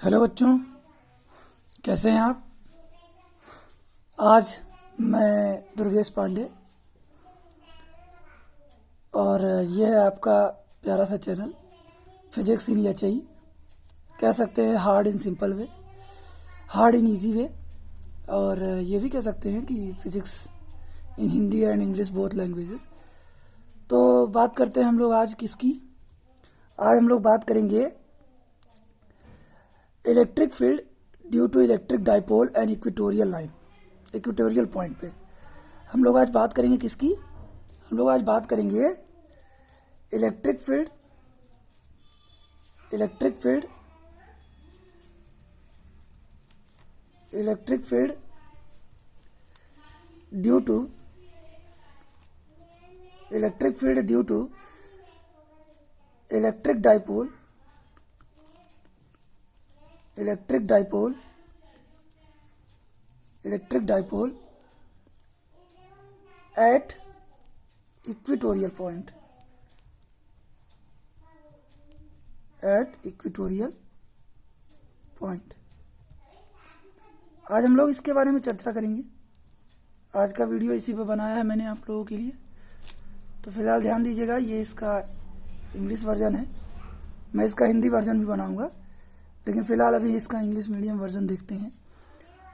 Hello बच्चों, कैसे हैं आप। आज मैं दुर्गेश पांडे और ये है आपका प्यारा सा चैनल फिजिक्स इन एचआई। कह सकते हैं hard in simple way, hard in easy way, और ये भी कह सकते हैं कि physics in Hindi and English both languages. तो बात करते हैं हम लोग आज किसकी। आज हम लोग बात करेंगे electric field due to electric dipole and equatorial line, equatorial point पे हम लोग आज बात करेंगे किसकी। हम लोग आज बात करेंगे electric field due to electric dipole at equatorial point, आज हम लोग इसके बारे में चर्चा करेंगे। आज का वीडियो इसी पे बनाया है मैंने आप लोगों के लिए। तो फिलहाल ध्यान दीजिएगा, ये इसका इंग्लिश वर्जन है, मैं इसका हिंदी वर्जन भी बनाऊंगा, लेकिन फिलहाल अभी इसका इंग्लिश मीडियम वर्जन देखते हैं।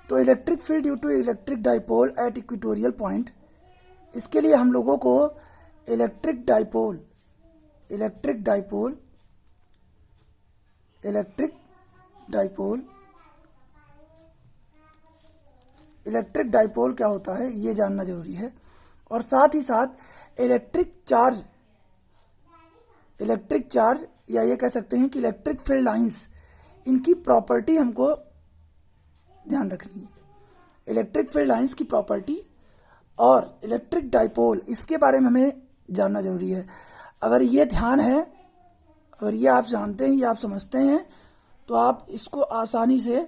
तो electric field due to electric dipole at equatorial point, इसके लिए हम लोगों को इलेक्ट्रिक डाइपोल क्या होता है ये जानना जरूरी है, और साथ ही साथ इलेक्ट्रिक चार्ज या ये कह सकते हैं कि इलेक्ट्रिक फील्ड लाइंस, इनकी प्रॉपर्टी हमको ध्यान रखनी है। इलेक्ट्रिक फील्ड लाइंस की प्रॉपर्टी और इलेक्ट्रिक डाइपोल, इसके बारे में हमें जानना जरूरी है। अगर ये ध्यान है, अगर ये आप जानते हैं, ये आप समझते हैं, तो आप इसको आसानी से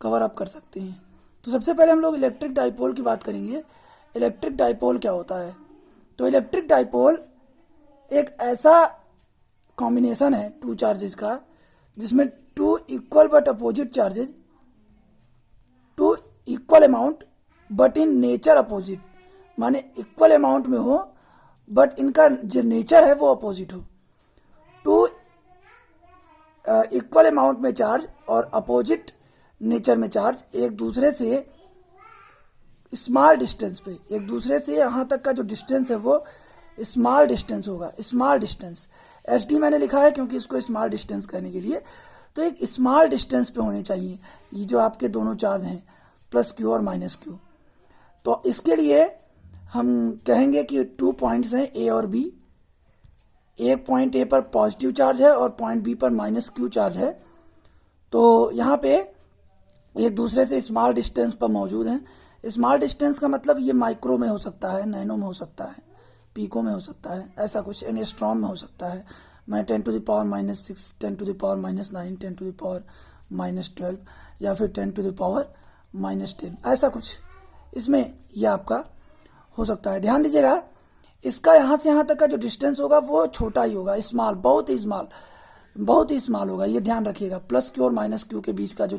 कवर अप कर सकते हैं। तो सबसे पहले हम लोग इलेक्ट्रिक डाइपोल की बात करेंगे। इलेक्ट्रिक डाइपोल क्या होता है? तो इलेक्ट्रिक डाइपोल एक ऐसा कॉम्बिनेशन है टू चार्जेस का, जिसमें two equal but opposite charges, two equal amount but in nature opposite, माने इक्वल अमाउंट में हो बट इनका जो नेचर है वो अपोजिट हो। टू इक्वल अमाउंट में चार्ज और अपोजिट नेचर में चार्ज एक दूसरे से स्मॉल डिस्टेंस पे, एक दूसरे से यहां तक का जो डिस्टेंस है वो स्मॉल डिस्टेंस होगा। स्मॉल डिस्टेंस SD मैंने लिखा है क्योंकि इसको स्मॉल डिस्टेंस कहने के लिए, तो एक स्मॉल डिस्टेंस पे होने चाहिए ये जो आपके दोनों चार्ज हैं, प्लस क्यू और माइनस क्यू। तो इसके लिए हम कहेंगे कि 2 पॉइंट्स हैं A और B। एक पॉइंट A पर पॉजिटिव चार्ज है और पॉइंट B पर माइनस क्यू चार्ज है। तो यहाँ पे एक दूसरे से स्मॉल डिस्टेंस पर मौजूद हैं। स्मॉल डिस्टेंस का मतलब ये माइक्रो में हो सकता है, नैनो में हो सकता है, पीको में हो सकता है, ऐसा कुछ एंगस्ट्रॉम में हो सकता है। मैं 10⁻⁻⁶, 10⁻⁻⁹, 10⁻⁻12 या फिर 10⁻⁻10, ऐसा कुछ इसमें यह आपका हो सकता है। ध्यान दीजिएगा, इसका यहाँ से यहाँ तक का जो डिस्टेंस होगा वो छोटा ही होगा, स्मॉल, बहुत ही स्मॉल होगा, ये ध्यान रखिएगा। प्लस क्यू और माइनस क्यू के बीच का जो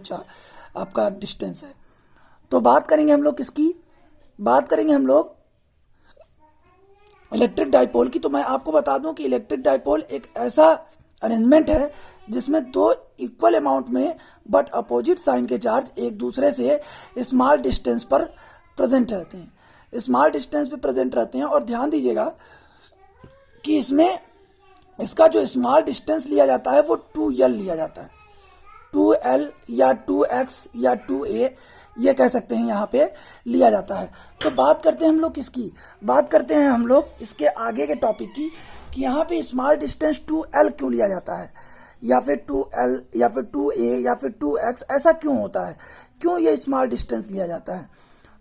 आपका डिस्टेंस है। तो बात करेंगे हम लोग किसकी, बात करेंगे हम लोग इलेक्ट्रिक डाइपोल की। तो मैं आपको बता दूं कि इलेक्ट्रिक डाइपोल एक ऐसा अरेंजमेंट है जिसमें दो इक्वल अमाउंट में बट अपोजिट साइन के चार्ज एक दूसरे से स्मॉल डिस्टेंस पर प्रेजेंट रहते हैं, स्मॉल डिस्टेंस पे प्रेजेंट रहते हैं। और ध्यान दीजिएगा कि इसमें इसका जो स्मॉल डिस्टेंस लिया जाता है वो 2L लिया जाता है, 2L या 2X या 2A, ये कह सकते हैं यहाँ पे लिया जाता है। तो बात करते हैं हम लोग किसकी, बात करते हैं हम लोग इसके आगे के टॉपिक की, कि यहाँ पे स्मॉल डिस्टेंस 2L क्यों लिया जाता है, या फिर 2L या फिर 2A या फिर 2X, ऐसा क्यों होता है, क्यों ये स्मॉल डिस्टेंस लिया जाता है।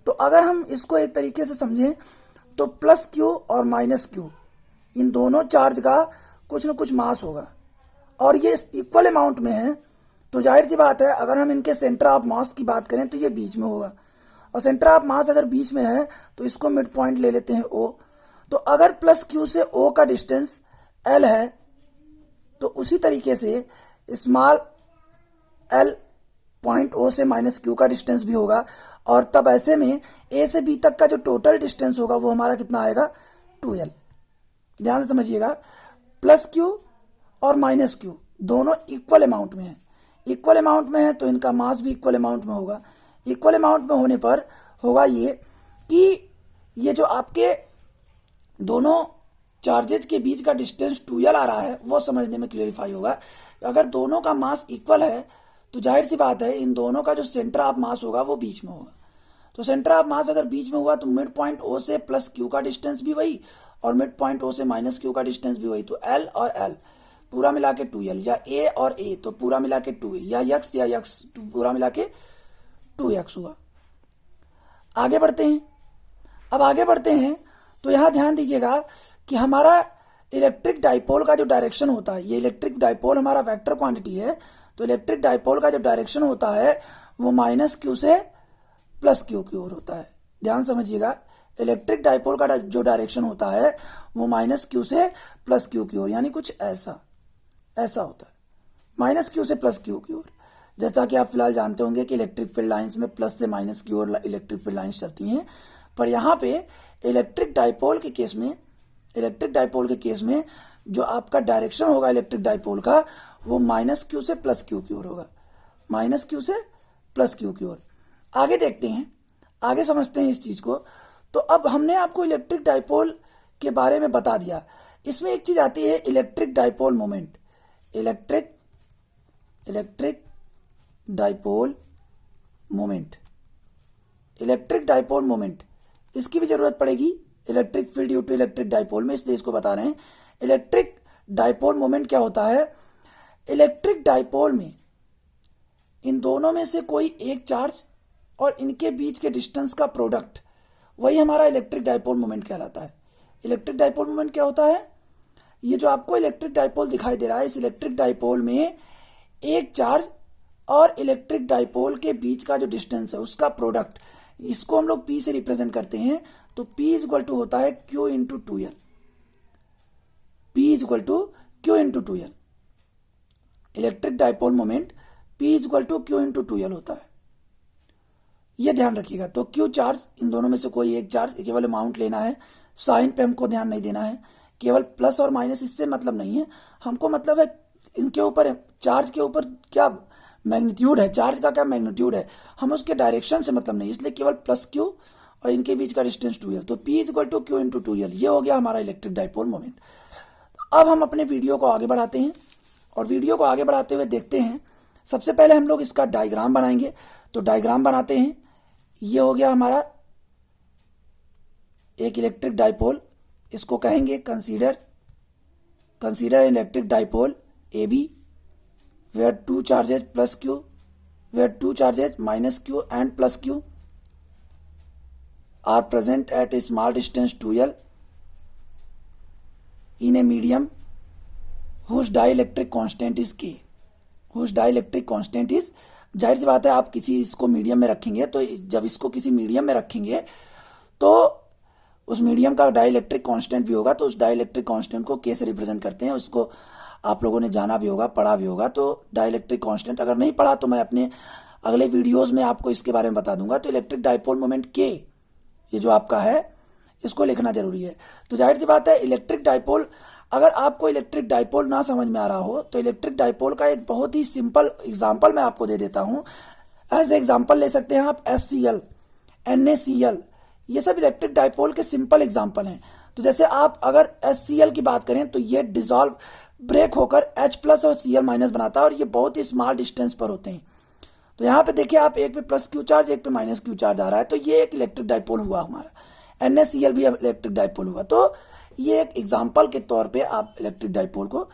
तो अगर हम इसको एक तरीके से समझें तो प्लस क्यू और माइनस क्यू, इन दोनों चार्ज का कुछ न कुछ मास होगा और ये इक्वल अमाउंट में है। तो जाहिर सी बात है, अगर हम इनके सेंटर ऑफ मास की बात करें तो ये बीच में होगा, और सेंटर ऑफ मास अगर बीच में है तो इसको मिड पॉइंट ले लेते हैं O। तो अगर प्लस क्यू से O का डिस्टेंस L है, तो उसी तरीके से स्मॉल l पॉइंट ओ से माइनस क्यू का डिस्टेंस भी होगा, और तब ऐसे में ए से बी तक का जो टोटल डिस्टेंस होगा वो हमारा कितना आएगा 2l। ध्यान से समझिएगा, प्लस क्यू और माइनस क्यू दोनों इक्वल अमाउंट में है। इक्वल अमाउंट में है तो इनका मास भी इक्वल अमाउंट में होगा। इक्वल अमाउंट में होने पर होगा ये कि ये जो आपके दोनों चार्जेज के बीच का डिस्टेंस 2l आ रहा है वो समझने में क्लियरिफाई होगा। अगर दोनों का मास इक्वल है तो जाहिर सी बात है इन दोनों का जो सेंटर ऑफ मास होगा वो बीच में होगा। तो सेंटर ऑफ मास अगर बीच में हुआ तो मिड पॉइंट ओ से प्लस क्यू का डिस्टेंस भी वही और मिड पॉइंट ओ से माइनस क्यू का डिस्टेंस भी वही। तो एल और एल पूरा मिला के 2l, या ए और ए तो पूरा मिला के 2a, या यक्स पूरा मिला के 2x हुआ। आगे बढ़ते हैं। अब आगे बढ़ते हैं तो यहां ध्यान दीजिएगा कि हमारा इलेक्ट्रिक डाइपोल का जो डायरेक्शन होता है, ये इलेक्ट्रिक डाइपोल हमारा वेक्टर क्वांटिटी है, तो इलेक्ट्रिक डाइपोल का जो डायरेक्शन होता है वो माइनस क्यू से प्लस क्यू की ओर होता है। ध्यान समझिएगा, इलेक्ट्रिक डाइपोल का जो डायरेक्शन होता है वो माइनस क्यू से प्लस क्यू की ओर, यानी कुछ ऐसा होता है, माइनस क्यू से प्लस क्यू की ओर। जैसा कि आप फिलहाल जानते होंगे कि इलेक्ट्रिक फील्ड लाइंस में प्लस से माइनस की ओर इलेक्ट्रिक फील्ड लाइंस चलती हैं, पर यहाँ पे इलेक्ट्रिक डाइपोल के केस में जो आपका डायरेक्शन होगा इलेक्ट्रिक डाइपोल का वो माइनस क्यू से प्लस क्यू की ओर होगा, माइनस क्यू से प्लस क्यू की ओर। आगे देखते हैं, आगे समझते हैं इस चीज को। तो अब हमने आपको इलेक्ट्रिक डाइपोल के बारे में बता दिया। इसमें एक चीज आती है electric dipole moment. Electric dipole moment, इसकी भी जरूरत पड़ेगी electric field due to electric dipole में, इसलिए इसको बता रहे हैं। इलेक्ट्रिक डाइपोल मोमेंट क्या होता है? इलेक्ट्रिक डाइपोल में इन दोनों में से कोई एक चार्ज और इनके बीच के डिस्टेंस का प्रोडक्ट, वही हमारा इलेक्ट्रिक डाइपोल मोमेंट कहलाता है। इलेक्ट्रिक डाइपोल मोमेंट क्या होता है? ये जो आपको इलेक्ट्रिक डाइपोल दिखाई दे रहा है, इस इलेक्ट्रिक डाइपोल में एक चार्ज और इलेक्ट्रिक डाइपोल के बीच का जो डिस्टेंस है उसका प्रोडक्ट, इसको हम लोग P से रिप्रेजेंट करते हैं। तो P इज इक्वल टू होता है Q into 2L। P is equal to Q into 2L। Electric dipole moment P is equal to Q into 2L होता है, ये ध्यान रखिएगा। तो Q चार्ज, इन दोनों में से कोई एक चार्ज, केवल अमाउंट लेना है, साइन पे हमको ध्यान नहीं देना है, केवल प्लस और माइनस इससे मतलब नहीं है हमको, मतलब है इनके ऊपर, चार्ज के ऊपर क्या मैग्नीट्यूड है, चार्ज का क्या मैग्नीट्यूड है, हम उसके डायरेक्शन से मतलब नहीं, इसलिए केवल प्लस क्यू और इनके बीच का डिस्टेंस 2L। तो P is equal to Q into 2L, ये हो गया हमारा इलेक्ट्रिक डाइपोल मोमेंट। अब हम अपने वीडियो को आगे बढ़ाते हैं, और वीडियो को आगे बढ़ाते हुए देखते हैं। सबसे पहले हम लोग इसका डायग्राम बनाएंगे, तो डायग्राम बनाते हैं। ये हो गया हमारा एक इलेक्ट्रिक डाइपोल, इसको कहेंगे consider electric dipole AB where two charges plus Q, where two charges minus Q and plus Q are present at a small distance 2L in a medium whose dielectric constant is K, whose dielectric constant is, जाहिर सी बात है आप किसी इसको medium में रखेंगे, तो जब इसको किसी मीडियम में रखेंगे तो उस मीडियम का डाइलेक्ट्रिक कांस्टेंट भी होगा, तो उस डाइलेक्ट्रिक कांस्टेंट को K से रिप्रेजेंट करते हैं। उसको आप लोगों ने जाना भी होगा, पढ़ा भी होगा। तो डाइलेक्ट्रिक कांस्टेंट अगर नहीं पढ़ा तो मैं अपने अगले वीडियोस में आपको इसके बारे में बता दूंगा। तो इलेक्ट्रिक डाइपोल मोमेंट K, ये जो आपका है, इसको लिखना जरूरी है। तो जाहिर सी बात है इलेक्ट्रिक डाइपोल, अगर आपको इलेक्ट्रिक डाइपोल ना समझ में आ रहा हो तो इलेक्ट्रिक डाइपोल का एक बहुत ही सिंपल एग्जाम्पल मैं आपको दे देता हूं। एज एग्जाम्पल ले सकते हैं आप SCl, NaCl, ये सब इलेक्ट्रिक डाइपोल के सिंपल एग्जाम्पल हैं। तो जैसे आप अगर SCl की बात करें तो ये डिजॉल्व, ब्रेक होकर H प्लस और Cl माइनस बनाता है, और ये बहुत ही स्मॉल डिस्टेंस पर होते हैं। तो यहाँ पे देखिए आप, एक पे प्लस क्यू चार्ज, एक पे माइनस क्यू चार्ज आ रहा है, तो ये एक इलेक्ट्रिक डाइपोल हुआ हमारा। NaCl भी इलेक्ट्रिक डाइपोल हुआ। तो ये एक एग्जाम्पल के तौर पे आप इलेक्ट्रिक डाइपोल को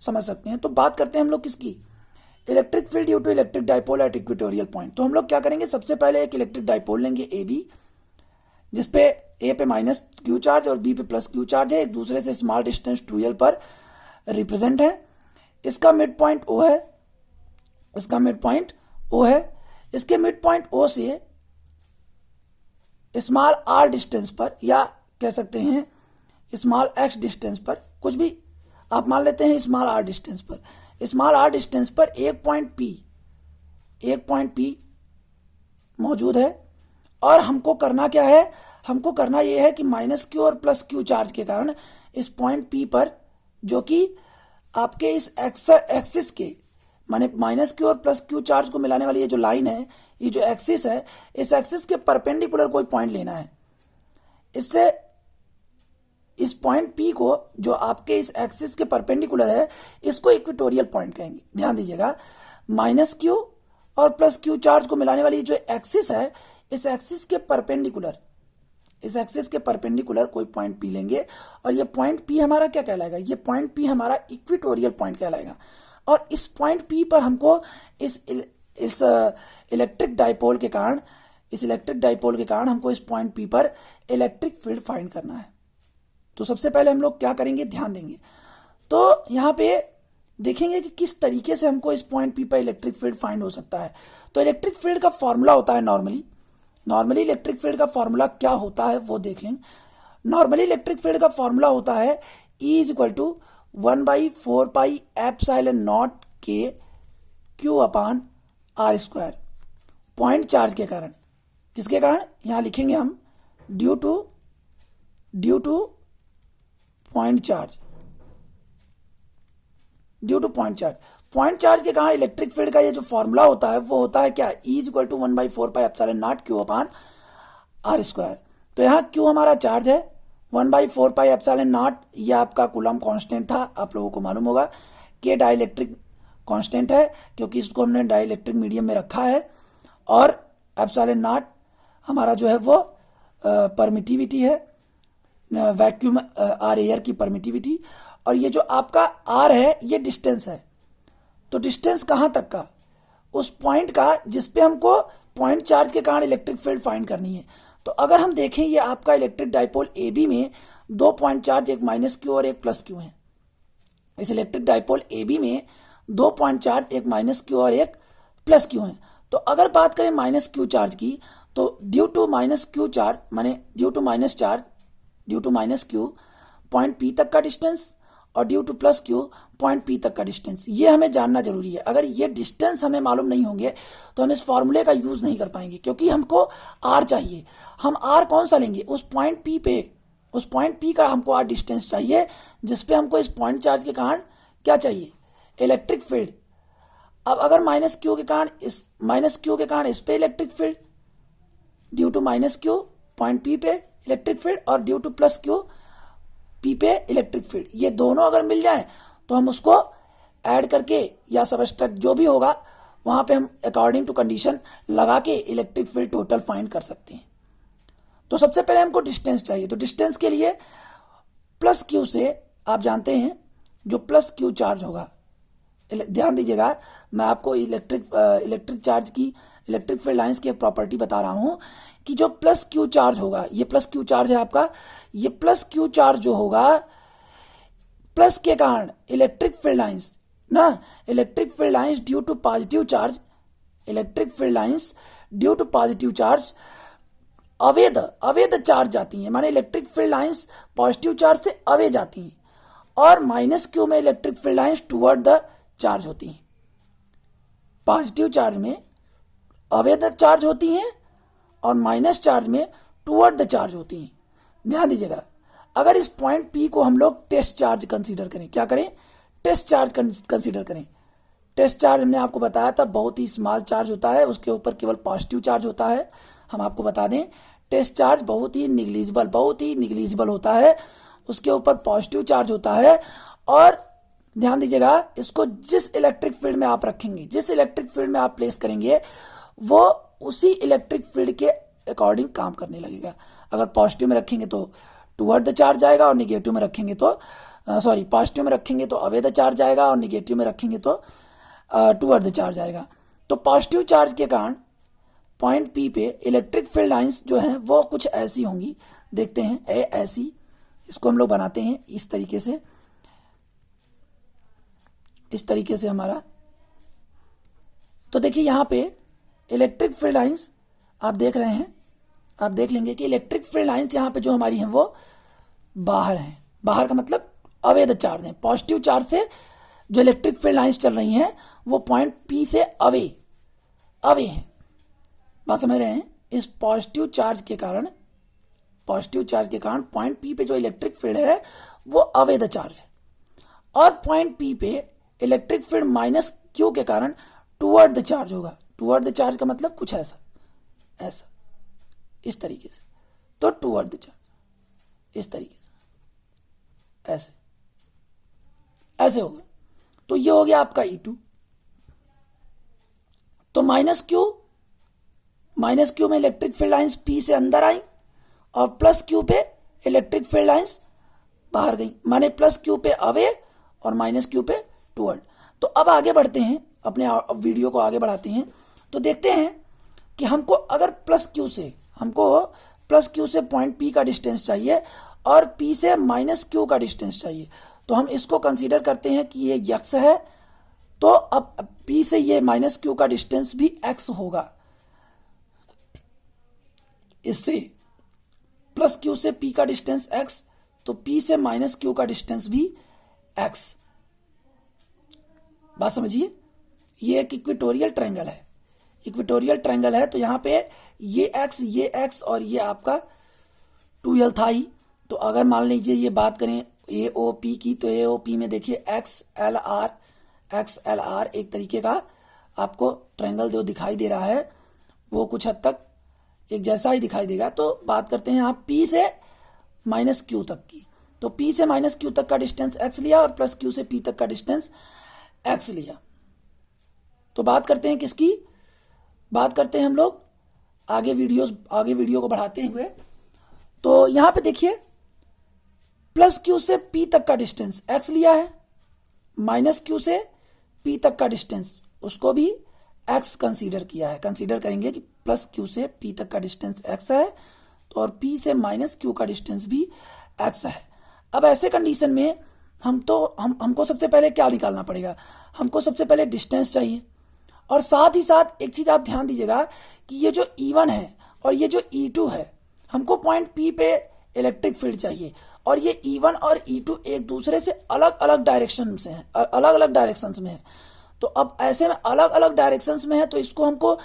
समझ सकते हैं। तो बात करते हैं हम लोग किसकी, electric field due to electric dipole at equatorial point. तो हम लोग क्या करेंगे, सबसे पहले एक इलेक्ट्रिक डाइपोल लेंगे AB, जिसपे A पे माइनस क्यू चार्ज और B पे प्लस क्यू चार्ज है, एक दूसरे से स्मॉल डिस्टेंस 2L पर रिप्रेजेंट है। इसका मिड पॉइंट O है, इसका मिड पॉइंट O है। इसके मिड पॉइंट O से स्मॉल r डिस्टेंस पर, या कह सकते हैं स्मॉल x डिस्टेंस पर, कुछ भी आप मान लेते हैं, स्मॉल r डिस्टेंस पर, स्मॉल r डिस्टेंस पर एक पॉइंट P, एक पॉइंट P मौजूद है और हमको करना क्या है, हमको करना यह है कि माइनस क्यू और प्लस क्यू चार्ज के कारण इस पॉइंट P पर, जो कि आपके इस एक्सिस के, माने माइनस क्यू और प्लस क्यू चार्ज को मिलाने वाली ये जो लाइन है, ये जो एक्सिस है, इस एक्सिस के परपेंडिकुलर कोई पॉइंट लेना है। इससे इस पॉइंट P को, जो आपके इस एक्सिस के परपेंडिकुलर है, इसको इक्वेटोरियल पॉइंट कहेंगे। ध्यान दीजिएगा, माइनस क्यू और प्लस क्यू चार्ज को मिलाने वाली जो एक्सिस है, इस एक्सिस के परपेंडिकुलर कोई पॉइंट P लेंगे और ये पॉइंट P हमारा क्या कहलाएगा, ये पॉइंट P हमारा इक्वेटोरियल पॉइंट कहलाएगा। और इस पॉइंट P पर हमको इस इलेक्ट्रिक डाइपोल के कारण हमको इस पॉइंट P पर इलेक्ट्रिक फील्ड फाइंड करना है। तो सबसे पहले हम लोग क्या करेंगे, ध्यान देंगे। तो यहाँ पे देखेंगे कि किस तरीके से हमको इस पॉइंट P पर इलेक्ट्रिक फील्ड फाइंड हो सकता है। तो इलेक्ट्रिक फील्ड का फॉर्मूला होता है नॉर्मली इलेक्ट्रिक फील्ड का फॉर्मूला क्या होता है वो देख लें। नॉर्मली इलेक्ट्रिक फील्ड का फॉर्मूला होता है E is equal to 1/4πε0 K Q/r²। Point charge के कारण, किसके कारण, यहां लिखेंगे हम due to point charge, point charge के कारण इलेक्ट्रिक फील्ड का ये जो फॉर्मूला होता है वो होता है क्या, E is equal to 1/4πε0 Q/r²। तो यहाँ Q हमारा चार्ज है, 1/4πε0 ये आपका कूलम कांस्टेंट था, आप लोगों को मालूम होगा। K डाइलेक्ट्रिक कांस्टेंट है क्योंकि इसको हमने डाइलेक्ट्रिक मीडियम में रखा है, और ε0 हमारा जो है वो परमिटिविटी है, वैक्यूम आर एयर की परमिटिविटी, और ये जो आपका R है ये डिस्टेंस है। तो डिस्टेंस कहां तक का, उस पॉइंट का जिसपे हमको पॉइंट चार्ज के कारण इलेक्ट्रिक फील्ड फाइंड करनी है। तो अगर हम देखें, ये आपका इलेक्ट्रिक डाइपोल AB में दो पॉइंट चार्ज, एक माइनस क्यू और एक प्लस क्यू है। इस इलेक्ट्रिक डाइपोल AB में दो पॉइंट चार्ज, एक माइनस क्यू और एक प्लस क्यू है। तो अगर बात करें माइनस क्यू चार्ज की, तो due to minus Q charge, माने due to minus Q point P तक का डिस्टेंस, और due to plus Q point P तक का डिस्टेंस, ये हमें जानना जरूरी है। अगर ये डिस्टेंस हमें मालूम नहीं होंगे तो हम इस फॉर्मूले का यूज नहीं कर पाएंगे, क्योंकि हमको R चाहिए। हम R कौन सा लेंगे, उस पॉइंट P का हमको R डिस्टेंस चाहिए, जिसपे हमको इस पॉइंट चार्ज के कारण क्या चाहिए, इलेक्ट्रिक फील्ड। अब अगर माइनस क्यू के कारण इस पे electric field, due to minus Q point P पे इलेक्ट्रिक फील्ड, और due to plus Q P पे इलेक्ट्रिक फील्ड, ये दोनों अगर मिल जाए तो हम उसको ऐड करके या सबस्ट्रैक्ट जो भी होगा वहां पे हम अकॉर्डिंग टू कंडीशन लगा के इलेक्ट्रिक फील्ड टोटल फाइंड कर सकते हैं। तो सबसे पहले हमको डिस्टेंस चाहिए। तो डिस्टेंस के लिए प्लस क्यू से, आप जानते हैं जो प्लस क्यू चार्ज होगा, ध्यान दीजिएगा, मैं आपको इलेक्ट्रिक चार्ज की, इलेक्ट्रिक फील्ड लाइंस की एक प्रॉपर्टी बता रहा हूं कि जो प्लस क्यू चार्ज होगा, ये प्लस क्यू चार्ज है आपका, ये प्लस क्यू चार्ज जो होगा, प्लस के कारण electric field lines due to positive charge, अवैध चार्ज जाती हैं, माने electric field lines positive charge से अवे जाती हैं, और माइनस क्यू में electric field lines toward the charge होती हैं। पॉजिटिव चार्ज में अवैध चार्ज होती हैं और माइनस चार्ज में टुवर्ड द चार्ज होती हैं। ध्यान दीजिएगा, अगर इस पॉइंट P को हम लोग टेस्ट चार्ज कंसीडर करें, क्या करें, टेस्ट चार्ज कंसीडर करें। टेस्ट चार्ज हमने आपको बताया था बहुत ही स्मॉल चार्ज होता है, उसके ऊपर केवल पॉजिटिव चार्ज होता है। हम आपको बता दें, टेस्ट चार्ज बहुत ही निग्लिजिबल होता है, उसके ऊपर पॉजिटिव चार्ज होता है। और ध्यान दीजिएगा, इसको जिस इलेक्ट्रिक फील्ड में आप रखेंगे, जिस इलेक्ट्रिक फील्ड में आप प्लेस करेंगे, वो उसी इलेक्ट्रिक फील्ड के अकॉर्डिंग काम करने लगेगा। अगर पॉजिटिव में रखेंगे तो टुवर्ड द चार्ज जाएगा, और निगेटिव में रखेंगे तो पॉजिटिव में रखेंगे तो अवैध चार्ज जाएगा, और निगेटिव में रखेंगे तो टुवर्ड द चार्ज आएगा। तो पॉजिटिव चार्ज के कारण पॉइंट P पे इलेक्ट्रिक फील्ड लाइंस जो हैं वो कुछ ऐसी होंगी, देखते हैं, ऐसी, इसको हम लोग बनाते हैं इस तरीके से हमारा। तो देखिए यहां पे इलेक्ट्रिक फील्ड लाइंस आप देख रहे हैं, आप देख लेंगे कि इलेक्ट्रिक फील्ड लाइंस यहां पे जो हमारी हैं वो बाहर हैं। बाहर का मतलब अवैध चार्ज है। पॉजिटिव चार्ज से जो इलेक्ट्रिक फील्ड लाइंस चल रही हैं वो पॉइंट P से अवे, अवे हैं। बात समझ रहे हैं? इस पॉजिटिव चार्ज के कारण पॉइंट पी पे जो इलेक्ट्रिक फील्ड है वो अवे द चार्ज है, और पॉइंट पी पे इलेक्ट्रिक फील्ड माइनस क्यू के कारण टूवर्ड द चार्ज होगा। टूवर्ड द चार्ज का मतलब कुछ ऐसा इस तरीके से, तो टूवर्ड द चार्ज इस तरीके से ऐसे होगा। तो ये हो गया आपका E2। तो माइनस क्यू में इलेक्ट्रिक फील्ड लाइंस पी से अंदर आई और प्लस क्यू पे इलेक्ट्रिक फील्ड लाइंस बाहर गई, माने प्लस क्यू पे अवे और माइनस क्यू पे टूवर्ड। तो अब आगे बढ़ते हैं, अपने वीडियो को आगे बढ़ाते हैं। तो देखते हैं कि हमको प्लस क्यू से पॉइंट पी का डिस्टेंस चाहिए और पी से माइनस क्यू का डिस्टेंस चाहिए। तो हम इसको कंसीडर करते हैं कि ये x है, तो अब पी से ये माइनस क्यू का डिस्टेंस भी x होगा। इससे प्लस क्यू से पी का डिस्टेंस x, तो पी से माइनस क्यू का डिस्टेंस भी x। बात समझिए, ये एक इक्वेटोरियल ट्रायंगल है। तो यहां पे ये x और ये आपका 2l था ही। तो अगर मान लीजिए ये बात करें AOP की, तो AOP में देखिए XLR एक तरीके का आपको ट्रायंगल जो दिखाई दे रहा है वो कुछ हद तक एक जैसा ही दिखाई देगा। तो बात करते हैं आप P से माइनस क्यू तक की। तो P से माइनस क्यू तक का डिस्टेंस x लिया और प्लस क्यू से P तक का डिस्टेंस x लिया। तो बात करते हैं किसकी? बात करते हैं हम लोग आगे वीडियो को बढ़ाते हुए। तो यहां पे देखिए प्लस क्यू से P तक का डिस्टेंस x लिया है, माइनस क्यू से P तक का डिस्टेंस उसको भी x कंसीडर किया है। कंसीडर करेंगे कि प्लस क्यू से P तक का डिस्टेंस x है, तो और P से माइनस क्यू का डिस्टेंस भी x है। अब ऐसे कंडीशन में हमको सबसे पहले क्या निकालना पड़ेगा? हमको सबसे पहले डिस्टेंस चाहिए, और साथ ही साथ एक चीज आप ध्यान दीजिएगा कि ये जो E1 है और ये जो E2 है, हमको पॉइंट P पे इलेक्ट्रिक फील्ड चाहिए, और ये E1 और E2 एक दूसरे से अलग अलग डायरेक्शन में है। तो अब ऐसे में अलग अलग डायरेक्शंस में है, तो इसको हमको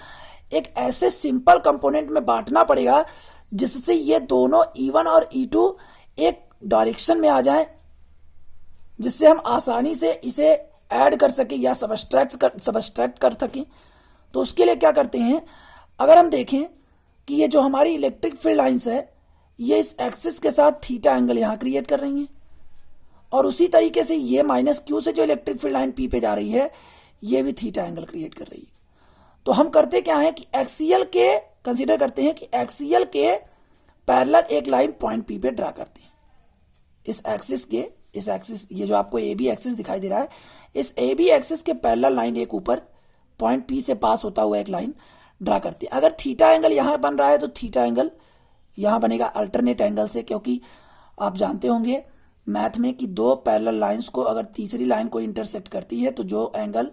एक ऐसे सिंपल कंपोनेंट में बांटना पड़ेगा जिससे ये दोनों E1 और E2 एक डायरेक्शन में आ जाएं, जिससे हम आसानी से इसे ऐड कर सके या सबस्ट्रैक्ट कर सकें। तो उसके लिए क्या करते हैं, अगर हम देखें कि ये जो हमारी इलेक्ट्रिक फील्ड लाइंस है ये इस एक्सिस के साथ थीटा एंगल यहां क्रिएट कर रही हैं, और उसी तरीके से ये माइनस क्यू से जो इलेक्ट्रिक फील्ड लाइन पी पे जा रही है ये भी थीटा एंगल क्रिएट कर रही है। तो हम करते क्या है कि कंसीडर करते हैं कि एक्सीएल के पैरेलल एक लाइन पॉइंट पी पे ड्रा करते हैं। इस एक्सिस ये जो आपको AB एक्सिस दिखाई दे रहा है, इस AB एक्सिस के पैरेलल लाइन एक ऊपर पॉइंट P से पास होता हुआ एक लाइन ड्रा करती है। अगर थीटा एंगल यहां बन रहा है तो थीटा एंगल यहां बनेगा अल्टरनेट एंगल से, क्योंकि आप जानते होंगे मैथ में कि दो पैरेलल लाइंस को अगर तीसरी लाइन को इंटरसेक्ट करती है तो जो एंगल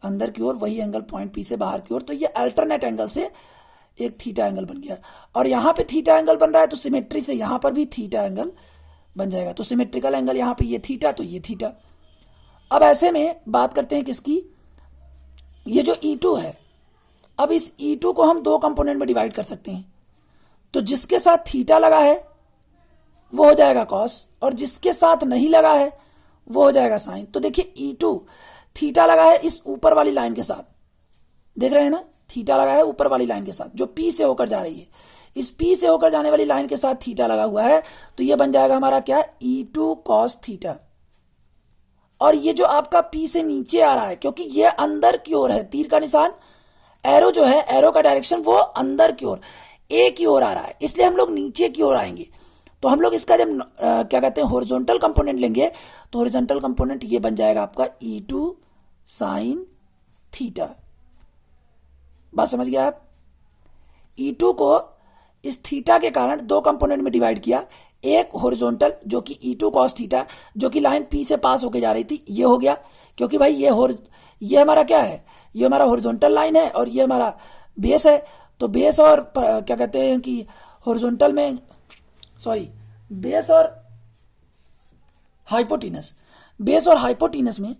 अंदर की ओर वही एंगल पॉइंट P से बाहर की ओर, तो ये अल्टरनेट एंगल से एक थीटा एंगल बन गया। और यहां पे थीटा एंगल बन रहा है तो सिमेट्री से यहां पर भी थीटा एंगल बन जाएगा। तो सिमेट्रिकल एंगल यहां पे ये थीटा, तो ये थीटा। अब ऐसे में बात करते हैं किसकी, ये जो E2 है। अब इस E2 को हम दो कंपोनेंट में डिवाइड कर सकते हैं। तो जिसके साथ थीटा लगा है वो हो जाएगा कॉस, और जिसके साथ नहीं लगा है वो हो जाएगा साइन। तो देखिए E2 थीटा लगा है इस ऊपर वाली लाइन के साथ, देख रहे हैं ना, थीटा लगा है ऊपर वाली लाइन के साथ जो P से होकर जा रही है। इस P से होकर जाने वाली लाइन के साथ थीटा लगा हुआ है, तो ये बन जाएगा हमारा क्या, E2 cos थीटा। और ये जो आपका P से नीचे आ रहा है, क्योंकि ये अंदर की ओर है, तीर का निशान, एरो जो है, एरो का डायरेक्शन वो अंदर की ओर, A की ओर आ रहा है, इसलिए हम लोग नीचे की ओर आएंगे। तो हम लोग इसका जब क्या कहते हैं हॉरिजॉन्टल कंपोनेंट लेंगे, तो हॉरिजॉन्टल कंपोनेंट ये बन जाएगा आपका E2 sin थीटा। बात समझ गया आप? E2 को इस थीटा के कारण दो कंपोनेंट में डिवाइड किया, एक हॉरिजॉन्टल जो कि E2 cos थीटा जो कि लाइन P से पास होके जा रही थी, ये हो गया, क्योंकि भाई ये हमारा क्या है, ये हमारा हॉरिजॉन्टल लाइन है और ये हमारा बेस है। तो बेस और क्या कहते हैं कि हॉरिजॉन्टल में बेस और हाइपोटेनस में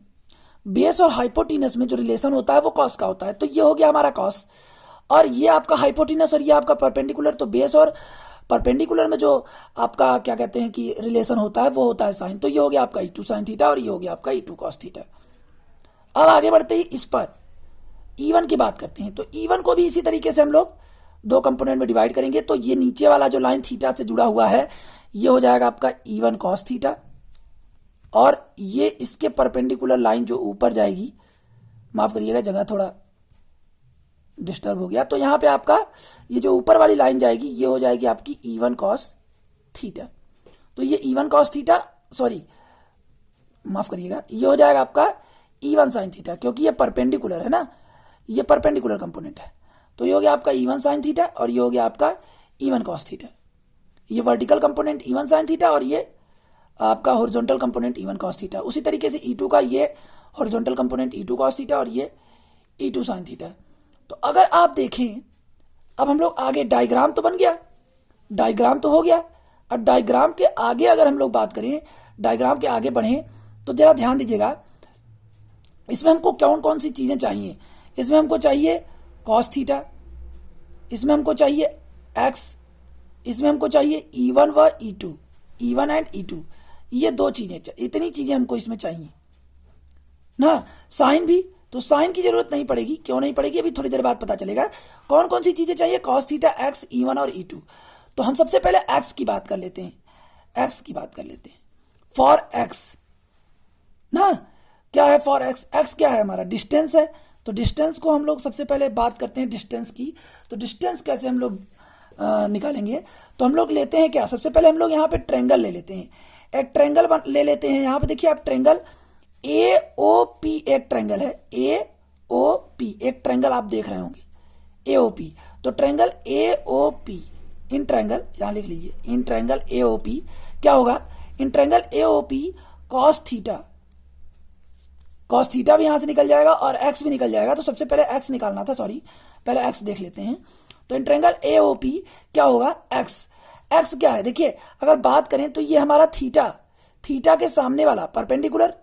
बेस और हाइपोटीनस में जो रिलेशन होता है वो कॉस का होता है। तो ये हो गया हमारा कॉस, और ये आपका हाइपोटीनस और ये आपका परपेंडिकुलर। तो बेस और परपेंडिकुलर में जो आपका क्या कहते हैं कि रिलेशन होता है वो होता है साइन। तो ये हो गया आपका E2 साइन थीटा और ये हो गया आपका E2 कॉस थीटा। अब आगे बढ़ते ही इस पर E1 की बात करते हैं। तो E1 को भी इसी तरीके से हम लोग दो कंपोनेंट में डिवाइड करेंगे। तो ये नीचे वाला जो लाइन थीटा से जुड़ा हुआ है ये हो जाएगा आपका E1 कॉस थीटा, और ये इसके परपेंडिकुलर लाइन जो ऊपर जाएगी, माफ करिएगा जगह थोड़ा डिस्टर्ब हो गया, तो यहां पे आपका ये जो ऊपर वाली लाइन जाएगी ये हो जाएगी आपकी E1 कॉस थीटा। तो ये E1 कॉस थीटा, सॉरी माफ करिएगा, ये हो जाएगा आपका E1 साइन थीटा, क्योंकि ये परपेंडिकुलर है ना, ये परपेंडिकुलर कंपोनेंट है। तो ये हो गया आपका E1 साइन थीटा और ये हो गया आपका E1 कॉस थीटा। ये vertical component E1 sine theta और ये आपका horizontal component E1 cos theta. उसी तरीके से E2 का ये horizontal component E2 cos theta और ये E2 साइन थीटा। तो अगर आप देखें, अब हम लोग आगे, डायग्राम तो बन गया, डायग्राम तो हो गया। अब डायग्राम के आगे अगर हम लोग बात करें, डायग्राम के आगे बढ़ें तो जरा ध्यान दीजिएगा, इसमें हमको कौन कौन सी चीजें चाहिए। इसमें हमको चाहिए कॉस थीटा, इसमें हमको चाहिए एक्स, इसमें हमको चाहिए E1 व E2, E1 एंड E2, ये दो चीजें, इतनी चीजें हमको इसमें चाहिए ना। साइन भी, तो साइन की जरूरत नहीं पड़ेगी, क्यों नहीं पड़ेगी अभी थोड़ी देर बाद पता चलेगा। कौन कौन सी चीजें चाहिए, कॉस थीटा, एक्स, E1 और E2। तो हम सबसे पहले एक्स की बात कर लेते हैं, एक्स की बात कर लेते हैं। फॉर एक्स ना, क्या है फॉर एक्स, एक्स क्या है हमारा, डिस्टेंस है। तो डिस्टेंस को हम लोग सबसे पहले बात करते हैं डिस्टेंस की। तो डिस्टेंस कैसे हम लोग निकालेंगे, तो हम लोग लेते हैं क्या, सबसे पहले हम लोग यहाँ पे ट्रेंगल ले लेते हैं, एक ट्रेंगल ले लेते हैं। यहाँ पे देखिए आप ट्रेंगल AOP एक ट्रेंगल है, AOP एक ट्रेंगल आप देख रहे होंगे AOP। तो ट्रेंगल AOP, इन ट्रेंगल यहां लिख लीजिए, इन ट्रेंगल AOP क्या होगा, in triangle AOP cos theta, cos theta भी यहां से निकल जाएगा और एक्स भी निकल जाएगा। तो सबसे पहले एक्स निकालना था, सॉरी पहले एक्स देख लेते हैं। तो इन ट्रेंगल AOP क्या होगा, एक्स, एक्स क्या है देखिए, अगर बात करें तो ये हमारा थीटा, थीटा के सामने वाला परपेंडिकुलर,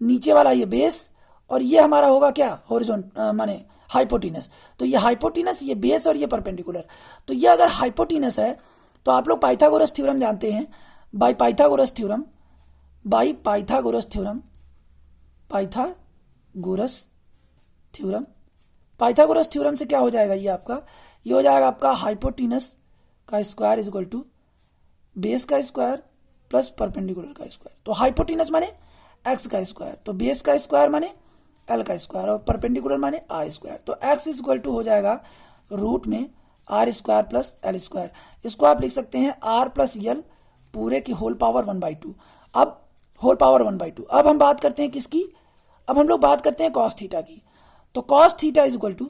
नीचे वाला ये बेस, और ये हमारा होगा क्या, हॉरिजॉन्टल माने हाइपोटीनस। तो ये हाइपोटीनस, ये बेस और ये परपेंडिकुलर। तो ये अगर हाइपोटीनस है तो आप लोग पाइथागोरस थ्योरम जानते हैं, by Pythagoras theorem, by Pythagoras theorem, Pythagoras theorem, Pythagoras theorem से क्या हो जाएगा, ये आपका, ये हो जाएगा आपका हाइपोटीनस का square is equal to base का स्क्वायर प्लस परपेंडिकुलर का स्क्वायर। तो हाइपोटीनस माने एक्स का स्क्वायर, तो बेस का स्क्वायर माने एल का स्क्वायर और परपेंडिकुलर माने आर स्क्वायर। तो एक्स इज इक्वल टू हो जाएगा रूट में R square plus L square. इसको आप लिख सकते हैं आर प्लस एल पूरे की होल पावर 1/2। अब होल पावर 1/2। अब हम बात करते हैं किसकी, अब हम लोग बात करते हैं कॉस थीटा की। तो cos theta is equal to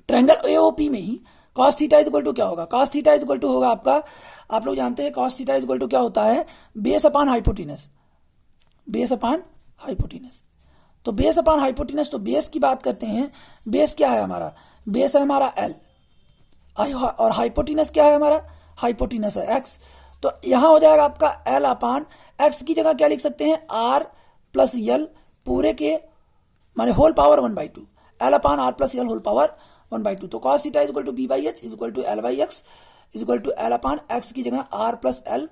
triangle AOP में ही cos theta is equal to क्या होगा, cos theta is equal to होगा आपका, आप लोग जानते हैं cos theta is equal to क्या होता है, base upon hypotenuse, base upon hypotenuse. तो बेस अपॉन हाइपोटीनस, तो बेस की बात करते हैं, बेस क्या है हमारा, बेस है हमारा एल, और हाइपोटीनस क्या है हमारा, हाइपोटीनस है एक्स। तो यहां हो जाएगा आपका एल अपॉन एक्स की जगह क्या लिख सकते हैं, आर प्लस एल पूरे के माने whole power 1/2, L upon R plus L whole power 1/2। तो cos theta is equal to B by H is equal to L by X is equal to L upon X की जगह are plus L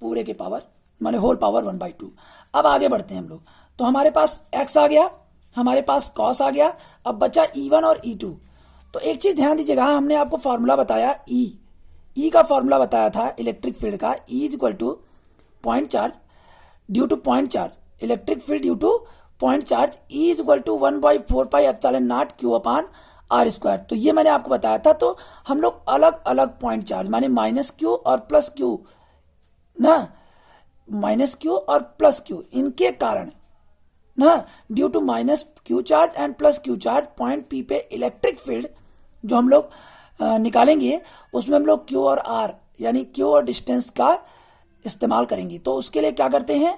पूरे के power माने whole power 1/2। अब आगे बढ़ते हैं हम लोग, तो हमारे पास x आ गया, हमारे पास cos आ गया, अब बचा E1 और E2। तो एक चीज ध्यान दीजिएगा, हमने आपको फॉर्मूला बताया E का फॉर्मूला बताया था इलेक्ट्रिक फील्ड का, E is equal to point charge due to point charge, electric field due to point charge, E is equal to 1/4 pi epsilon naught Q upon R square. तो ये मैंने आपको बताया था। तो हम लोग अलग अलग पॉइंट चार्ज माने -Q और +Q ना, -Q और +Q इनके कारण ना, due to -Q charge and +Q charge point P पे इलेक्ट्रिक फील्ड जो हम लोग निकालेंगे उसमें हम लोग Q और R यानी Q और डिस्टेंस का इस्तेमाल करेंगे। तो उसके लिए क्या करते हैं,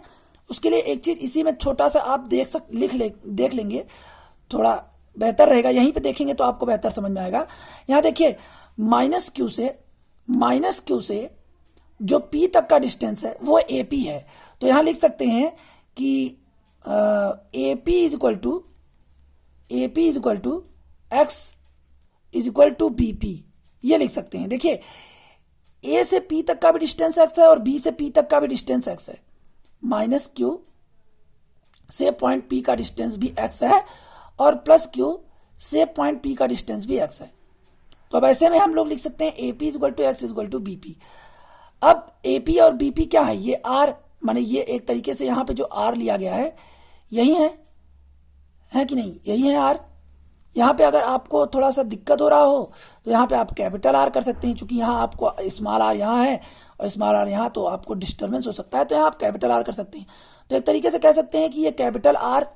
उसके लिए एक चीज इसी में छोटा सा आप देख लेंगे, थोड़ा बेहतर रहेगा, यहीं पे देखेंगे तो आपको बेहतर समझ में आएगा। यहां देखिए -Q से जो P तक का डिस्टेंस है वो AP है। तो यहां लिख सकते हैं कि A P is equal to X is equal to B P, ये लिख सकते हैं। देखिए ए से पी तक का भी डिस्टेंस एक्स है और बी से पी तक का भी डिस्टेंस एक्स है, माइनस क्यू से पॉइंट पी का डिस्टेंस भी एक्स है और प्लस क्यू से पॉइंट पी का डिस्टेंस भी एक्स है। तो अब ऐसे में हम लोग लिख सकते हैं A P is equal to X is equal to B P. अब ए पी और बी पी क्या है, ये आर, माने ये एक तरीके से यहाँ पे जो आर लिया गया है यही है कि नहीं, यही है आर। यहाँ पे अगर आपको थोड़ा सा दिक्कत हो रहा हो तो यहाँ पे आप कैपिटल आर कर सकते हैं, क्योंकि यहाँ आपको स्मॉल आर यहाँ है और स्मॉल आर यहाँ, तो आपको डिस्टर्बेंस हो सकता है, तो यहाँ आप कैपिटल आर कर सकते हैं। तो एक तरीके से कह सकते हैं कि ये कैपिटल आर,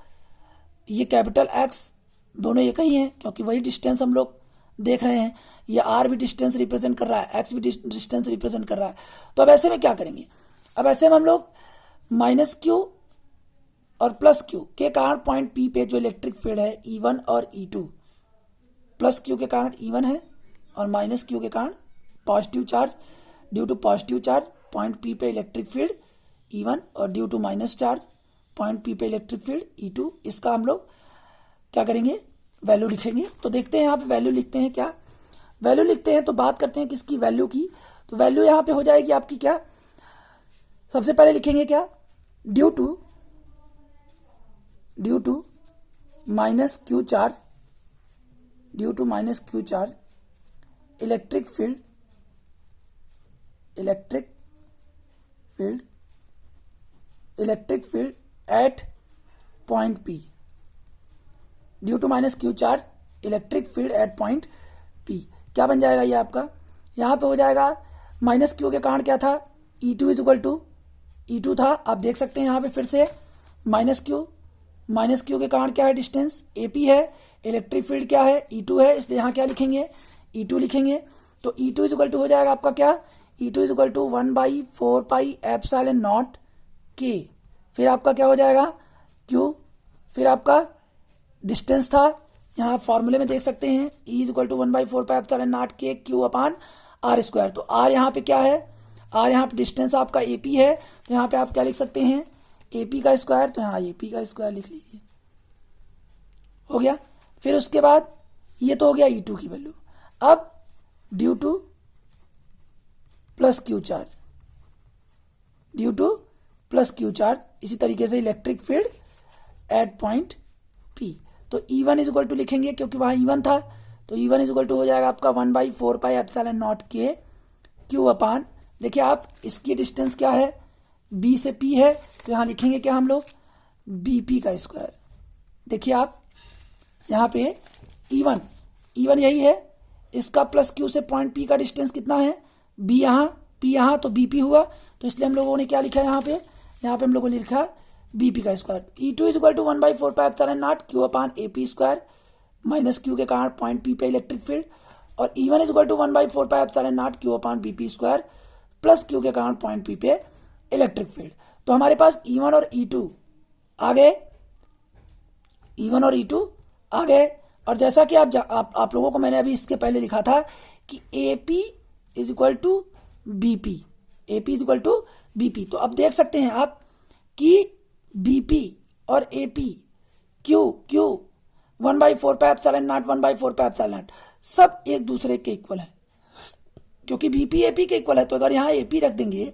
ये कैपिटल एक्स, दोनों एक ही हैं, क्योंकि वही डिस्टेंस हम लोग देख रहे हैं। ये आर भी डिस्टेंस रिप्रेजेंट कर रहा है, एक्स भी डिस्टेंस रिप्रेजेंट कर रहा है। तो अब ऐसे में क्या करेंगे, अब ऐसे में हम लोग माइनस क्यू और प्लस क्यू के कारण पॉइंट पी पे जो इलेक्ट्रिक फील्ड है E1 और E2, प्लस क्यू के कारण E1 है और माइनस क्यू के कारण positive charge, due to positive charge point P पे इलेक्ट्रिक फील्ड E1 और due to minus charge point P पे इलेक्ट्रिक फील्ड E2, इसका हम लोग क्या करेंगे, वैल्यू लिखेंगे। तो देखते हैं यहाँ पे वैल्यू लिखते हैं, क्या वैल्यू लिखते हैं, तो बात करते हैं किसकी वैल्यू की। तो वैल्यू यहाँ पे हो जाएगी आपकी क्या, सबसे पहले लिखेंगे क्या, due to minus Q charge, due to minus Q charge electric field at point P, due to minus Q charge electric field at point P. क्या बन जाएगा ये आपका, यहाँ पे हो जाएगा माइनस क्यू के कारण क्या था, E2 is equal to E2 था, आप देख सकते हैं यहाँ पे फिर से माइनस क्यू के कारण क्या है, डिस्टेंस AP है, इलेक्ट्रिक फील्ड क्या है, E2 है, इसलिए यहाँ क्या लिखेंगे, E2 लिखेंगे। तो E2 इज इक्वल टू हो जाएगा आपका क्या, E2 is equal to 1/4 pi epsilon naught K, फिर आपका क्या हो जाएगा Q, फिर आपका डिस्टेंस था, यहाँ फॉर्मूले में देख सकते हैं E is equal to 1/4 pi epsilon naught K Q upon R square. तो R यहाँ पे क्या है, R यहाँ पे डिस्टेंस आपका AP है, तो यहाँ पे आप क्या लिख सकते हैं, AP का स्क्वायर, तो यहाँ AP का स्क्वायर लिख लीजिए, हो गया। फिर उसके बाद ये तो हो गया E2 की वैल्यू। अब due to plus Q charge, इसी तरीके से electric field at point P, तो E1 इज इक्वल टू लिखेंगे क्योंकि वहां E1 था, तो E1 इज इक्वल टू हो जाएगा आपका 1/4 pi epsilon naught K Q अपान, देखिए आप इसकी डिस्टेंस क्या है, B से P है, तो यहाँ लिखेंगे क्या हम लोग, BP का स्क्वायर। देखिए आप यहाँ पे E1 यही है, इसका प्लस Q से पॉइंट P का डिस्टेंस कितना है, B यहाँ P यहाँ, तो BP हुआ, तो इसलिए हम लोगों ने क्या लिखा है यहाँ पे हम लोगों ने लिखा BP का square. E2 is equal to 1/4 pi epsilon naught Q upon AP square, minus Q के कारण पॉइंट P पे इलेक्ट्रिक फील्ड, और E1 is equal to 1/4 pi epsilon naught Q upon BP square plus Q के कारण point P पे electric field. तो हमारे पास E1 और E2 आ गए, और जैसा कि आप लोगों को मैंने अभी इसके पहले लिखा था कि AP is equal to BP, तो अब देख सकते हैं आप कि BP और AP Q 1/4 pi epsilon not 1/4 pi epsilon not सब एक दूसरे के इक्वल है, क्योंकि BP AP के इक्वल है, तो अगर यहाँ AP रख देंगे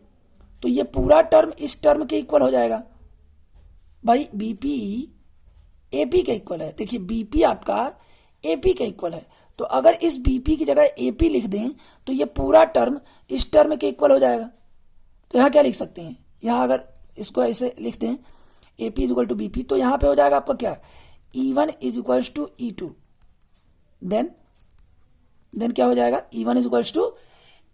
तो ये पूरा टर्म इस टर्म के इक्वल हो जाएगा। भाई BP AP के इक्वल है, देखिए BP आपका AP के इक्वल है, तो अगर इस BP की जगह AP लिख दें तो ये पूरा टर्म इस टर्म के इक्वल हो जाएगा। तो यहाँ क्या लिख सकते हैं, यहाँ अगर इसको ऐसे लिख दें AP is equal to BP, तो यहाँ पे हो जाएगा आपका क्या, E1 is equal to E2, then क्या हो जाएगा, E1 is equal to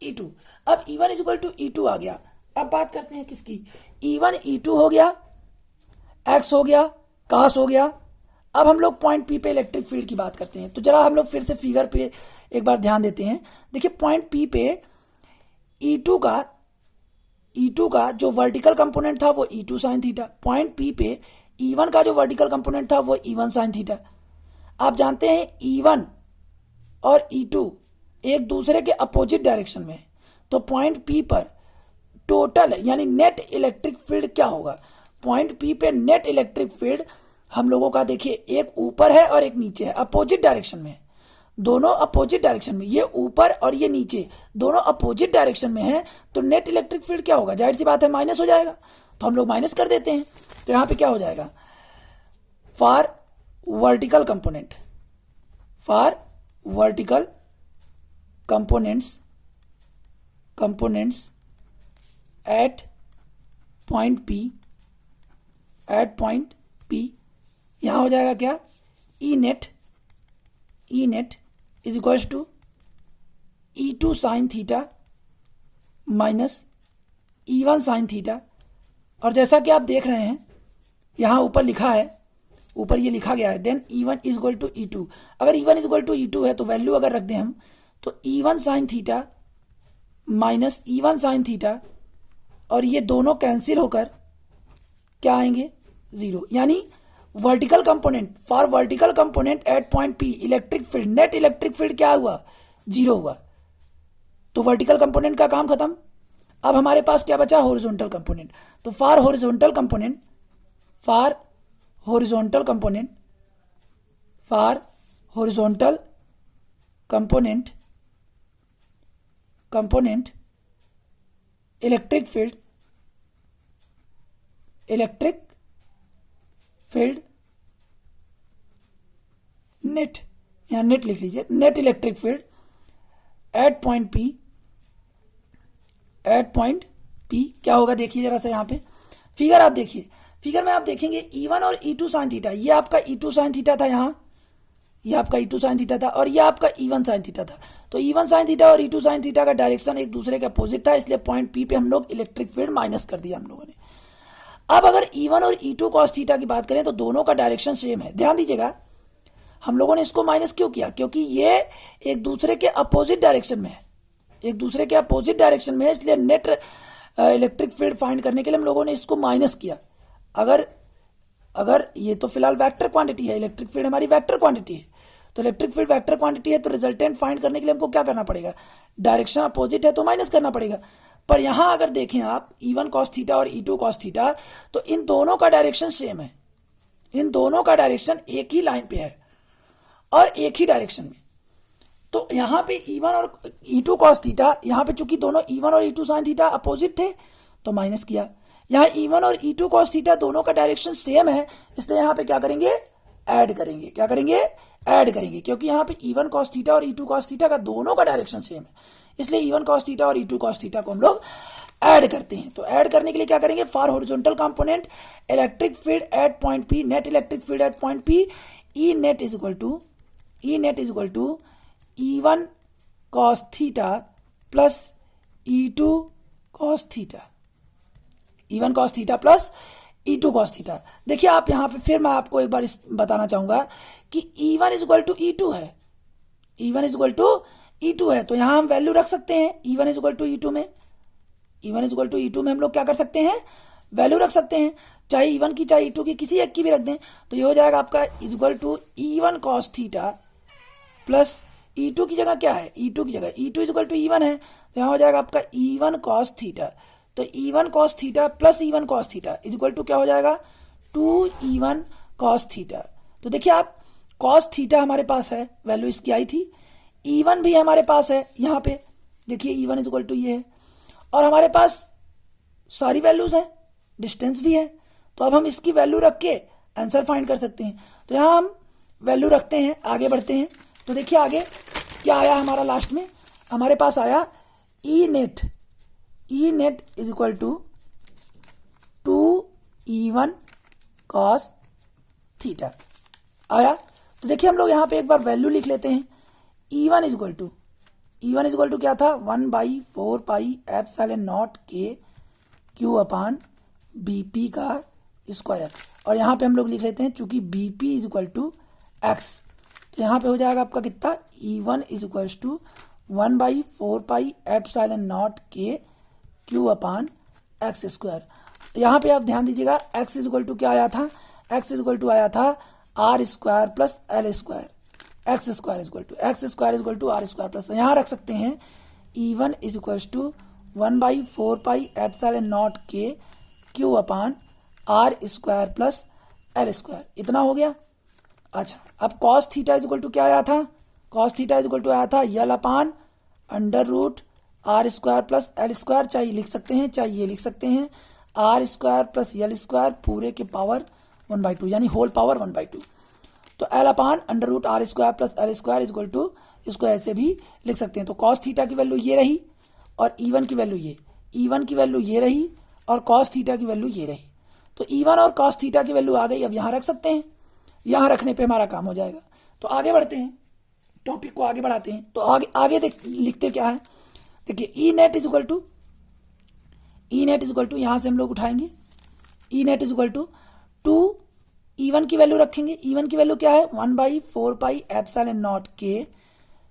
E2। अब E1 is equal to E2 आ गया, अब बात करते हैं किसकी, E1 E2 हो गया, X हो गया, कास हो गया। अब हम लोग पॉइंट P पे इलेक्ट्रिक फील्ड की बात करते हैं, तो जरा हम लोग फिर से फिगर पे एक बार ध्यान देते हैं। देखिए पॉइंट P पे E2 का जो वर्टिकल कंपोनेंट था वो E2 sine theta, point P पे E1 का जो वर्टिकल कंपोनेंट था वो E1 साइन थीटा। आप जानते हैं E1 और E2 एक दूसरे के अपोजिट डायरेक्शन में है, तो पॉइंट P पर टोटल यानी नेट इलेक्ट्रिक फील्ड क्या होगा, पॉइंट पी पे नेट इलेक्ट्रिक फील्ड हम लोगों का देखिए एक ऊपर है और एक नीचे है, अपोजिट डायरेक्शन में है, दोनों अपोजिट डायरेक्शन में, ये ऊपर और ये नीचे दोनों अपोजिट डायरेक्शन में है, तो नेट इलेक्ट्रिक फील्ड क्या होगा, जाहिर सी बात है माइनस हो जाएगा, तो हम लोग माइनस कर देते हैं। तो यहां पे क्या हो जाएगा, for vertical component, for vertical components at point P, यहां हो जाएगा क्या, E net is equals to E2 sine theta minus E1 sine theta. और जैसा कि आप देख रहे हैं यहां ऊपर लिखा है, ऊपर ये लिखा गया है, then E1 is equal to E2। अगर E1 is equal to E2 है तो वैल्यू अगर रख दें हम तो E1 sine theta minus E1 sine theta, और ये दोनों कैंसिल होकर क्या आएंगे, जीरो। यानी vertical component, for vertical component eight point P electric field, net electric field क्या हुआ, जीरो हुआ। तो वर्टिकल कंपोनेंट का काम खत्म। अब हमारे पास क्या बचा, हॉरिजॉन्टल कंपोनेंट। तो for horizontal component electric field net, यहां नेट लिख लीजिए, net electric field at point P क्या होगा, देखिए जरा सा यहां पे फिगर आप देखिए, फिगर में आप देखेंगे E1 और E2 साइन थीटा, ये आपका E2 साइन थीटा था, यहां ये आपका E2 साइन थीटा था, और ये आपका E1 साइन थीटा था। तो E1 साइन थीटा और E2 साइन थीटा का डायरेक्शन एक दूसरे के अपोजिट था, इसलिए पॉइंट पी पे हम लोग इलेक्ट्रिक फील्ड माइनस कर दिया हम लोगों ने। अब अगर E1 और E2 कॉस थीटा की बात करें तो दोनों का डायरेक्शन सेम है। ध्यान दीजिएगा हम लोगों ने इसको माइनस क्यों किया, क्योंकि ये एक दूसरे के अपोजिट डायरेक्शन में है, एक दूसरे के अपोजिट डायरेक्शन में है, इसलिए नेट इलेक्ट्रिक फील्ड फाइंड करने के लिए हम लोगों ने इसको माइनस किया। अगर ये तो फिलहाल वेक्टर क्वांटिटी है, इलेक्ट्रिक फील्ड हमारी वेक्टर क्वांटिटी है, तो इलेक्ट्रिक फील्ड वेक्टर क्वांटिटी है, तो रिजल्टेंट फाइंड करने के लिए हमको क्या करना पड़ेगा, डायरेक्शन अपोजिट है तो माइनस करना पड़ेगा। पर यहां अगर देखें आप E1 कॉस थीटा और E2 कॉस थीटा, तो इन दोनों का डायरेक्शन सेम है, इन दोनों का डायरेक्शन एक ही लाइन पे है और एक ही डायरेक्शन में। तो यहां पे E1 और E2 कॉस थीटा, यहां पे चूंकि दोनों E1 और E2 साइन थीटा अपोजिट थे तो माइनस किया। यहां E1 और E2 कॉस थीटा दोनों का डायरेक्शन सेम है, इसलिए यहां पे क्या करेंगे, ऐड करेंगे। क्या करेंगे, ऐड करेंगे, क्योंकि यहां पे E1 कॉस थीटा और E2 कॉस थीटा का दोनों का डायरेक्शन सेम है, इसलिए E1 कॉस थीटा और E2 कॉस थीटा को हम लोग ऐड करते हैं। तो ऐड करने के लिए क्या करेंगे, for horizontal component electric field at point P, net electric field at point P, E net is equal to E1 cos theta plus E2 cos theta, E1 cos theta plus E2 cos theta. देखिए आप यहां पे फिर मैं आपको एक बार बताना चाहूंगा कि E1 is equal to E2 है, E1 is equal to E2 है, तो यहां हम वैल्यू रख सकते हैं E1 is equal to E2 में, E1 is equal to E2 में हम लोग क्या कर सकते हैं, वैल्यू रख सकते हैं, चाहे E1 की चाहे E2 की, किसी एक की भी रख दें, तो ये हो जाएगा आपका is equal to E1 cos theta plus E2 की जगह क्या है, E2 की जगह E2 is equal to E1 है, तो यहां हो जाएगा आपका E1 cos थीटा। तो E1 cos theta plus E1 cos theta is equal to क्या हो जाएगा, 2E1 cos थीटा। तो देखिए आप cos थीटा हमारे पास है, वैल्यू इसकी आई थी, E1 भी हमारे पास है, यहां पे देखिए E1 इज इक्वल टू ये है, और हमारे पास सारी वैल्यूज है, डिस्टेंस भी है, तो अब हम इसकी वैल्यू रख के आंसर फाइंड कर सकते हैं। तो यहां हम वैल्यू रखते हैं, आगे बढ़ते हैं। तो देखिए आगे क्या आया हमारा, लास्ट में हमारे पास आया E net is equal to 2E1 cos theta आया। तो देखिए हम लोग यहां पे एक बार वैल्यू लिख लेते हैं, E1 इज इक्वल टू क्या था, 1/4 पाई एप्सिलॉन नॉट के क्यू अपान बीपी का स्क्वायर, और यहां पे हम लोग लिख लेते हैं चूंकि BP is equal to X, तो यहां पे हो जाएगा आपका कितना, E1 is equal to 1/4 pi epsilon naught के क्यू अपान एक्स स्क्वायर। यहां पे आप ध्यान दीजिएगा एक्स इज इक्वल टू क्या आया था, एक्स इज इक्वल टू आया था R square plus L square, X square is equal to R square plus, यहां रख सकते हैं E1 is equal to 1/4 pi epsilon naught के Q upon R square plus L square, इतना हो गया। अच्छा, अब cos theta is equal to क्या आया था, cos theta is equal to आया था L upon under root R square plus L square, चाहे लिख सकते हैं चाहे ये लिख सकते हैं, R square plus L square पूरे के पावर 1/2 यानी होल पावर 1/2। तो L upon under root R square plus L square is equal to, इसको ऐसे भी लिख सकते हैं। तो कॉस थीटा की वैल्यू ये रही और E1 की वैल्यू ये, E1 की वैल्यू ये रही और कॉस थीटा की वैल्यू ये रही। तो E1 और कॉस थीटा की वैल्यू आ गई, अब यहाँ रख सकते हैं, यहाँ रखने पे हमारा काम हो जाएगा। तो आगे बढ़ते हैं, टॉपिक को आगे बढ़ाते हैं। तो आगे लिखते क्या है, देखिए E net is equal to, E net is equal to, यहां से हम लोग उठाएंगे E net is equal to 2, E1 की वैल्यू रखेंगे, E1 की वैल्यू क्या है 1/4 पाई एप्सिलॉन नॉट के,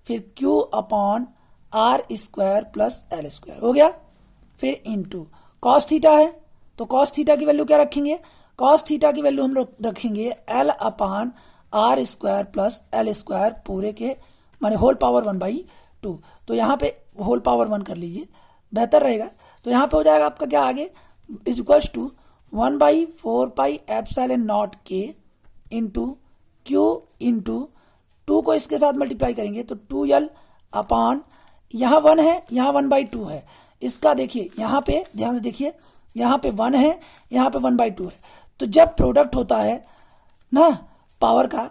फिर Q upon R square plus L square हो गया, फिर इनटू कॉस थीटा है, तो कॉस थीटा की वैल्यू क्या रखेंगे, कॉस थीटा की वैल्यू हम लोग रखेंगे L upon R square plus L square पूरे के माने होल पावर 1/2। तो यहाँ पे होल पावर 1 कर लीजिए, बेहतर रहेगा। तो यहाँ पे हो जाएगा आपका क्या आगे is equals to 1/4 pi epsilon naught के इंटू क्यू इंटू 2 को इसके साथ मल्टीप्लाई करेंगे तो 2l अपान, यहाँ 1 है यहाँ 1/2 है, इसका देखिए यहाँ पे ध्यान से देखिए, यहाँ पे 1 है यहाँ पे 1/2 है। तो जब प्रोडक्ट होता है ना पावर का,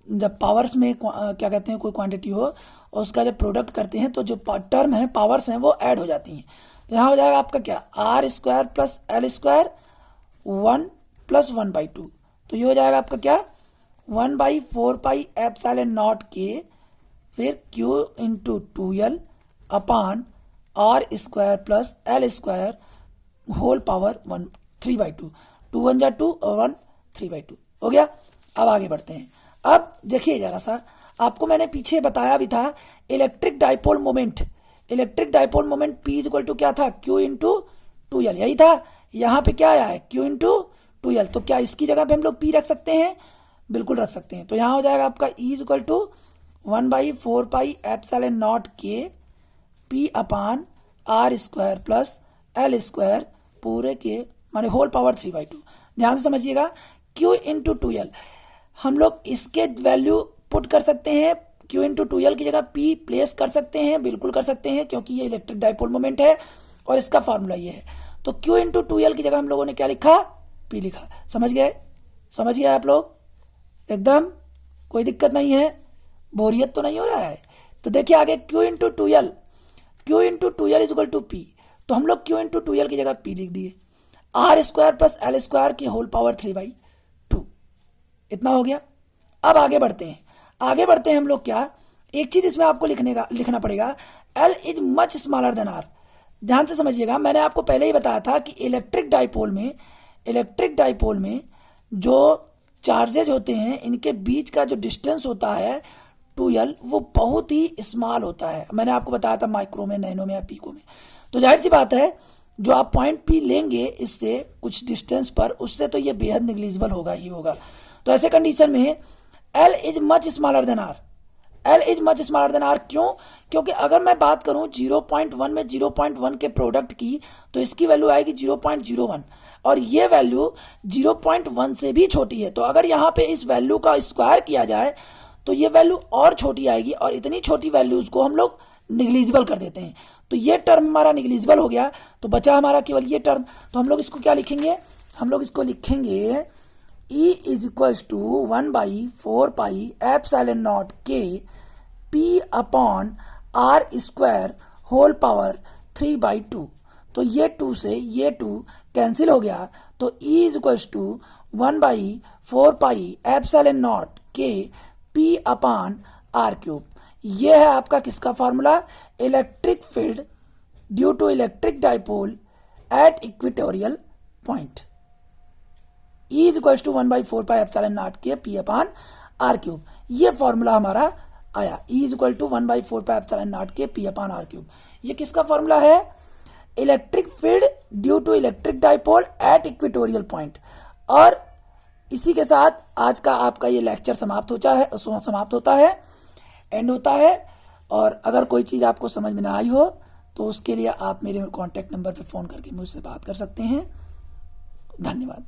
जब पावर्स में क्या कहते हैं कोई क्वांटिटी हो और उसका जब प्रोडक्ट करते हैं तो जो टर्म है पावर्स हैं वो ऐड हो जाती हैं। तो यहाँ हो जाएगा आपका क्या R square plus L square 1 plus 1/2। तो ये हो जाएगा आपका क्या 1/4 पाई एप्सिलॉन नॉट के, फिर Q into 2l upon R square plus L square whole power 1 3/2, 2 1 जा 2 और 1 3/2 हो गया। अब आगे बढ़ते हैं। अब देखिए जरा सा, आपको मैंने पीछे बताया भी था electric dipole moment, electric dipole moment P is equal to क्या था Q इंटू 2l, यही था। यहाँ पे क्या आया है Q इंटू 2l, तो क्या इसकी जगह पे हम लोग P रख सकते हैं, बिल्कुल रख सकते हैं। तो यहाँ हो जाएगा आपका E is equal to 1/4 pi epsilon naught के P upon R square plus L square पूरे के माने होल पावर 3/2। ध्यान से समझिएगा, Q इंटू 2l हम लोग इसके वैल्यू पुट कर सकते हैं, Q इंटू 2l की जगह P प्लेस कर सकते हैं, बिल्कुल कर सकते हैं, क्योंकि ये इलेक्ट्रिक डाइपोल मोमेंट है और इसका फॉर्मूला ये है। तो Q इंटू 2l की जगह हम लोगों ने क्या लिखा, P लिखा। समझ गए, समझ गए आप लोग, एकदम कोई दिक्कत नहीं है, बोरियत तो नहीं हो रहा है। तो देखिए आगे Q into 2l, Q into 2l is equal to P, तो हम लोग Q इंटू 2l की जगह P लिख दिए, R square plus L square की होल पावर 3/2, इतना हो गया। अब आगे बढ़ते हैं, आगे बढ़ते हैं हम लोग क्या, एक चीज इसमें आपको लिखना पड़ेगा, L is much smaller than R। ध्यान से समझिएगा, मैंने आपको पहले ही बताया था कि इलेक्ट्रिक डाइपोल में जो चार्जेज होते हैं इनके बीच का जो डिस्टेंस होता है 2l वो बहुत ही स्मॉल होता है। मैंने आपको बताया था माइक्रो में, नैनो में या पीको में। तो जाहिर सी बात है जो आप पॉइंट P लेंगे इससे कुछ डिस्टेंस पर, उससे तो ये बेहद निग्लिजिबल होगा ही होगा। तो ऐसे कंडीशन में L is much smaller than R, L is much smaller than R। क्यों, क्योंकि अगर मैं बात करूं 0.1 में 0.1 के प्रोडक्ट की तो इसकी वैल्यू आएगी 0.01 और ये वैल्यू 0.1 से भी छोटी है। तो अगर यहाँ पे इस वैल्यू का स्क्वायर किया जाए तो ये वैल्यू और छोटी आएगी और इतनी छोटी वैल्यूज को हम लोग निग्लिजिबल कर देते हैं। तो ये टर्म हमारा निग्लिजिबल हो गया, तो बचा हमारा केवल ये टर्म। तो हम लोग इसको क्या लिखेंगे, हम लोग इसको लिखेंगे E is equals to 1/4 pi epsilon naught के P upon R square whole power 3/2। तो ये 2 से ये 2 कैंसिल हो गया, तो E is equals to 1/4 pi epsilon naught के P अपॉन आर क्यूब। ये है आपका किसका formula, electric field due to electric dipole at equatorial point. E is equal to 1/4 pi epsilon naught के P अपॉन आर क्यूब, ये formula हमारा आया। E is equal to 1/4 pi epsilon naught के P upon r cube, ये किसका formula है, electric field due to electric dipole at equatorial point. और इसी के साथ आज का आपका ये लेक्चर समाप्त होता है, एंड होता है। और अगर कोई चीज़ आपको समझ में ना आई हो तो उसके लिए आप मेरे कॉन्टैक्ट नंबर पर फ़ोन करके मुझसे बात कर सकते हैं। धन्यवाद।